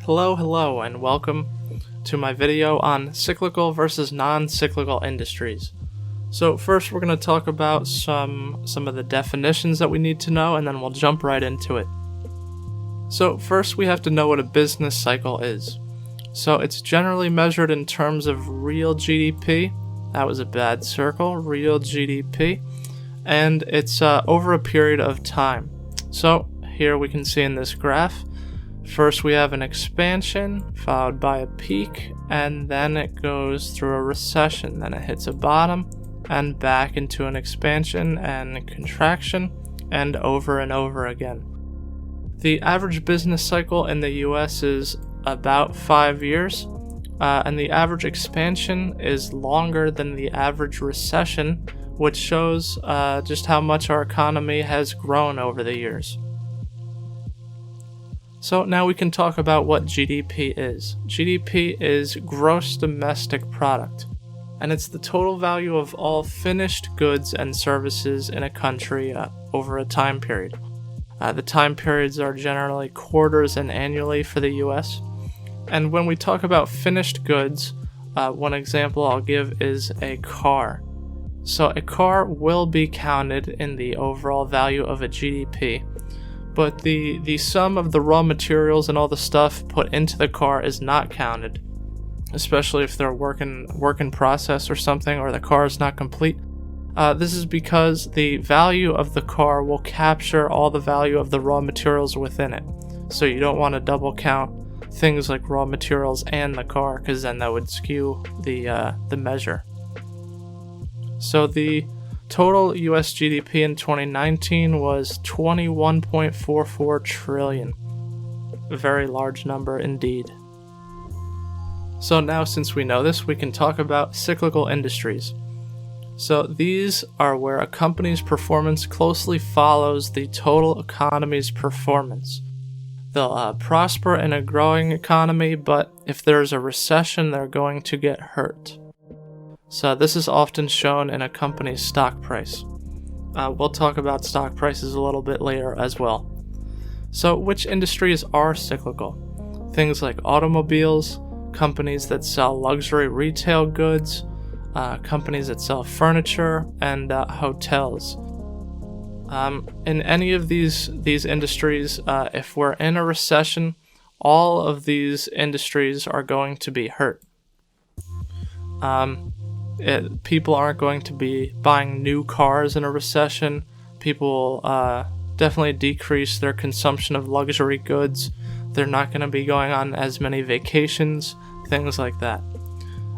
Hello, and welcome to my video on cyclical versus non-cyclical industries. So first we're going to talk about some of the definitions that we need to know, and then we'll jump right into it. So first we have to know what a business cycle is. So it's generally measured in terms of real GDP. That was a bad circle, real GDP. And it's over a period of time. So here we can see in this graph, first we have an expansion, followed by a peak, and then it goes through a recession. Then it hits a bottom, and back into an expansion and contraction, and over again. The average business cycle in the US is about 5 years, and the average expansion is longer than the average recession, which shows just how much our economy has grown over the years. So now we can talk about what GDP is. GDP is gross domestic product, and it's the total value of all finished goods and services in a country over a time period. The time periods are generally quarters and annually for the US. And when we talk about finished goods, one example I'll give is a car. So a car will be counted in the overall value of a GDP, but the sum of the raw materials and all the stuff put into the car is not counted, especially if they're work in process or something, or the car is not complete. This is because the value of the car will capture all the value of the raw materials within it. So you don't want to double count things like raw materials and the car, because then that would skew the measure. So the total US GDP in 2019 was 21.44 trillion. A very large number indeed. So now, since we know this, we can talk about cyclical industries. So these are where a company's performance closely follows the total economy's performance. They'll prosper in a growing economy, but if there's a recession, they're going to get hurt. So this is often shown in a company's stock price. We'll talk about stock prices a little bit later as well. So which industries are cyclical? Things like automobiles, companies that sell luxury retail goods, companies that sell furniture, and hotels. In any of these industries, if we're in a recession, all of these industries are going to be hurt. People aren't going to be buying new cars in a recession. People will definitely decrease their consumption of luxury goods. They're not going to be going on as many vacations, things like that.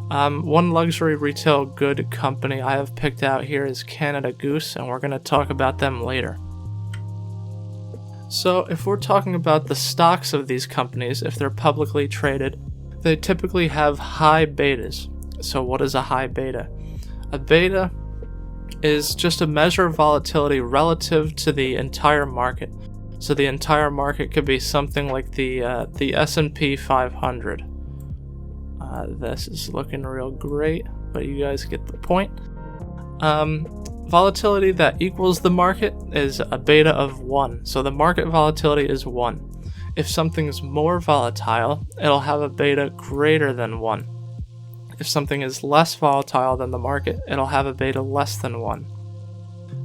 One luxury retail good company I have picked out here is Canada Goose, and we're going to talk about them later. So if we're talking about the stocks of these companies, if they're publicly traded, they typically have high betas. So what is a high beta? A beta is just a measure of volatility relative to the entire market. So the entire market could be something like the S&P 500. This is looking real great, but you guys get the point. Volatility that equals the market is a beta of 1. So the market volatility is 1. If something's more volatile, it'll have a beta greater than 1. If something is less volatile than the market, it'll have a beta less than 1.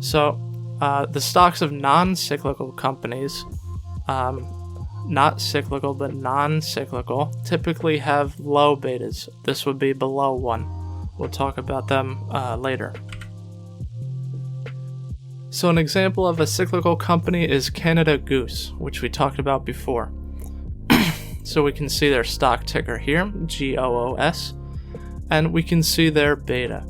So the stocks of non-cyclical companies, not cyclical but non-cyclical, typically have low betas. This would be below 1. We'll talk about them later. So an example of a cyclical company is Canada Goose, which we talked about before. So we can see their stock ticker here, GOOS, and we can see their beta.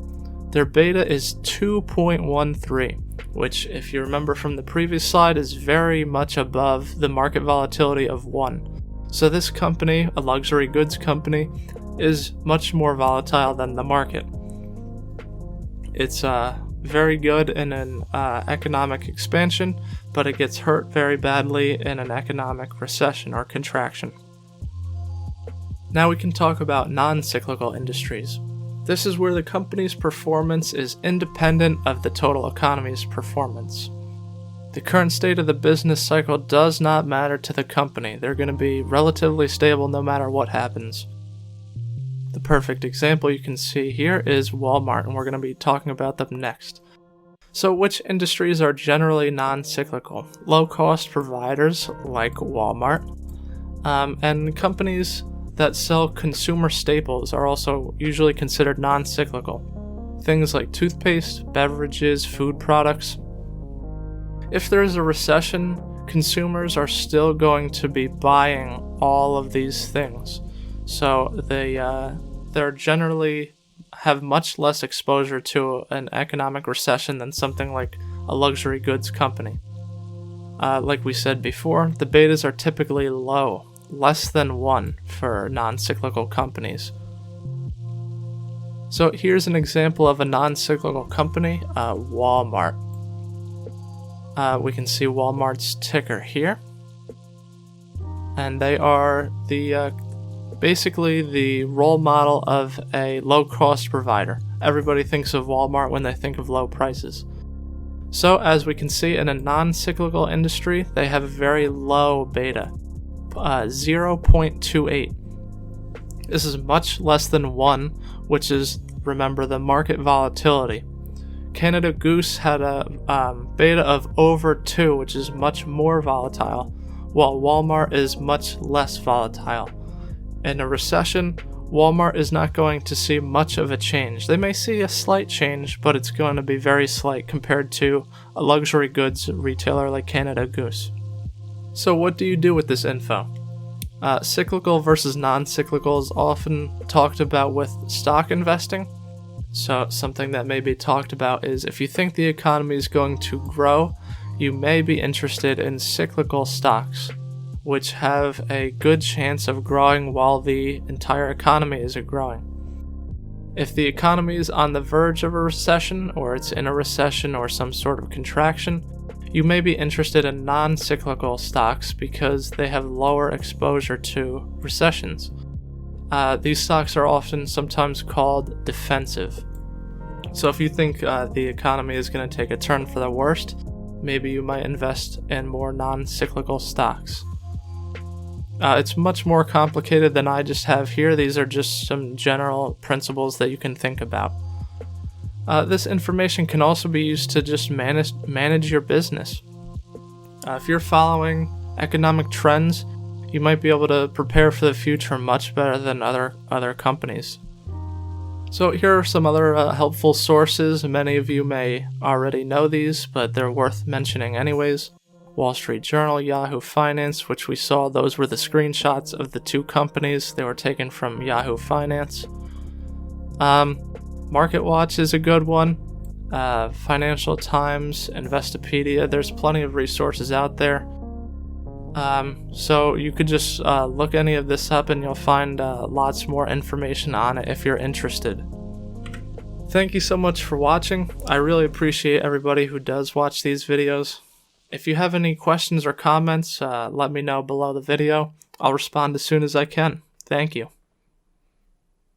Their beta is 2.13, which, if you remember from the previous slide, is very much above the market volatility of 1. So this company, a luxury goods company, is much more volatile than the market. It's very good in an economic expansion, but it gets hurt very badly in an economic recession or contraction. Now we can talk about non-cyclical industries. This is where the company's performance is independent of the total economy's performance. The current state of the business cycle does not matter to the company. They're going to be relatively stable no matter what happens. The perfect example you can see here is Walmart, and we're going to be talking about them next. So which industries are generally non-cyclical? Low-cost providers like Walmart, and companies that sell consumer staples are also usually considered non-cyclical. Things like toothpaste, beverages, food products. If there is a recession, consumers are still going to be buying all of these things. So they're generally have much less exposure to an economic recession than something like a luxury goods company. Like we said before, the betas are typically low, less than 1 for non-cyclical companies. So here's an example of a non-cyclical company, Walmart. We can see Walmart's ticker here. And they are basically the role model of a low-cost provider. Everybody thinks of Walmart when they think of low prices. So as we can see in a non-cyclical industry, they have a very low beta, 0.28. This is much less than 1, which is, remember, the market volatility. Canada Goose had a beta of over 2, which is much more volatile, while Walmart is much less volatile. In a recession, Walmart is not going to see much of a change. They may see a slight change, but it's going to be very slight compared to a luxury goods retailer like Canada Goose. So what do you do with this info? Cyclical versus non-cyclical is often talked about with stock investing. So something that may be talked about is if you think the economy is going to grow, you may be interested in cyclical stocks, which have a good chance of growing while the entire economy isn't growing. If the economy is on the verge of a recession, or it's in a recession or some sort of contraction, you may be interested in non-cyclical stocks because they have lower exposure to recessions. These stocks are often sometimes called defensive. So if you think the economy is going to take a turn for the worst, maybe you might invest in more non-cyclical stocks. It's much more complicated than I just have here. These are just some general principles that you can think about. This information can also be used to just manage your business. If you're following economic trends, you might be able to prepare for the future much better than other companies. So here are some other helpful sources. Many of you may already know these, but they're worth mentioning anyways. Wall Street Journal, Yahoo Finance, which we saw, those were the screenshots of the 2 companies. They were taken from Yahoo Finance. MarketWatch is a good one. Financial Times, Investopedia, there's plenty of resources out there. So you could just look any of this up and you'll find lots more information on it if you're interested. Thank you so much for watching. I really appreciate everybody who does watch these videos. If you have any questions or comments, let me know below the video. I'll respond as soon as I can. Thank you.